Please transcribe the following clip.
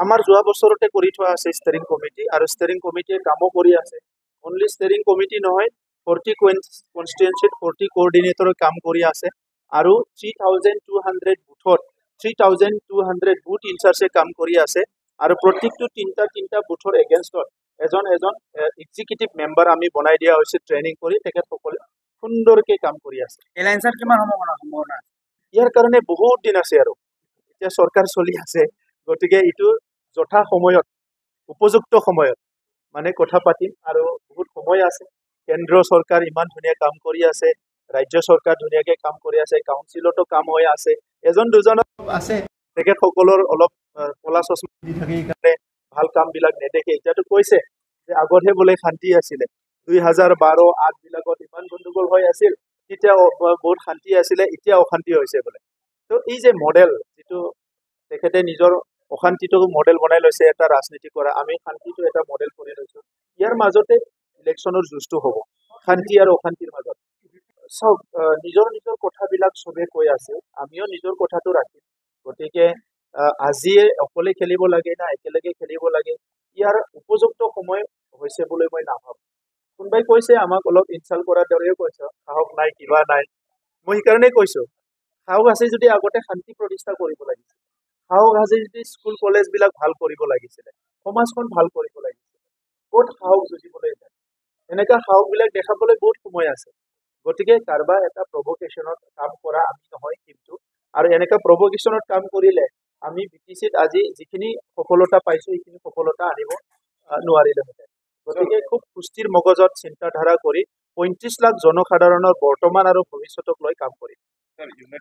আমাৰ যোৱা বছৰতে কৰি থোৱা আছে ষ্টেৰিং কমিটি আৰু ষ্টেৰিং কমিটিয়ে কামো কৰি আছে অনলি ষ্টেৰিং কমিটি নহয় 40 কনষ্টিটুৱেঞ্চিত 40 কোঅৰ্ডিনেটৰে কাম কৰি আছে আৰু 3200 বুথত 3200 বুথ ইনচাৰ্জে কাম কৰি আছে আৰু প্ৰত্যেকটো তিনটা বুথৰ এগেইনষ্টত এজন এক্সিকিউটিভ মেম্বাৰ আমি বনাই দিয়া হৈছে ট্ৰেইনিং কৰি তেখেতসকলে সুন্দৰকে কাম কৰি আছে এলায়েন্সৰ কিমান সম্ভাৱনা আছে ইয়াৰ কাৰণে বহুত দিন আছে আৰু এতিয়া চৰকাৰ চলি আছে গতিকে ইটো যথা সময়ত উপযুক্ত সময়ত মানে কথা পাতিম আৰু বহুত সময় আছে কেন্দ্ৰ চৰকাৰ ইমান ধুনীয়া কাম কৰি আছে ৰাজ্য চৰকাৰ ধুনীয়াকে কাম কৰি আছে কাউন্সিলতো কাম হৈ আছে এজন দুজন আছে তেখেতসকলৰ অলপ কলা চশমা দি থাকে কাৰণে ভাল কাম বিলাক নেদেখে এতিয়াতো কৈছে যে আগতহে বোলে শান্তি আছিলে 2012-8 বিলাকত ইমান গণ্ডগোল হৈ আছিল তেতিয়া বহুত শান্তি আছিলে এতিয়া অশান্তি হৈছে বোলে তো এই যে মডেল যেটো তেখেতে নিজৰ অশান্তিটো মডেল বনাই লৈছে এটা ৰাজনীতি কৰা আমি শান্তিটো এটা মডেল কৰি লৈছো ইয়াৰ মাজতে ইলেকশ্যনৰ যুঁজটো হ'ব শান্তি আৰু অশান্তিৰ মাজত সব নিজৰ কথাবিলাক সবে কৈ আছে আমিও নিজৰ কথাটো ৰাখিম গতিকে আজিয়ে অকলে খেলিব লাগে না একেলগে খেলিব লাগে ইয়াৰ উপযুক্ত সময় হৈছে বুলি মই নাভাবোঁ কোনোবাই কৈছে আমাক অলপ ইনচাল্ট কৰাৰ দৰেও কৈছে সাহস নাই কিবা নাই মই সেইকাৰণে কৈছো সাহস আছে যদি আগতে শান্তি প্ৰতিষ্ঠা কৰিব লাগিছিল সাহস আছে যদি স্কুল কলেজ বিলাক ভাল কৰিব লাগিছিলে সমাজখন ভাল কৰিব লাগিছিলে বহুত সাহস যুঁজিবলৈ যায় এনেকা সাহস বিলাক দেখাবলৈ বহুত সময় আছে গতিকে কাৰোবাৰ এটা প্ৰভোকেশ্যনত কাম কৰা আমি নহয় কিন্তু আৰু এনেকা প্ৰভোকেশ্যনত কাম কৰিলে আমি বিটিচিত আজি যিখিনি সফলতা পাইছো সেইখিনি সফলতা আনিব নোৱাৰিলেহেঁতেন গতিকে খুব সুস্থিৰ মগজত চিন্তাধাৰা কৰি 35 লাখ জনসাধাৰণৰ বৰ্তমান আৰু ভৱিষ্যতক লৈ কাম কৰিম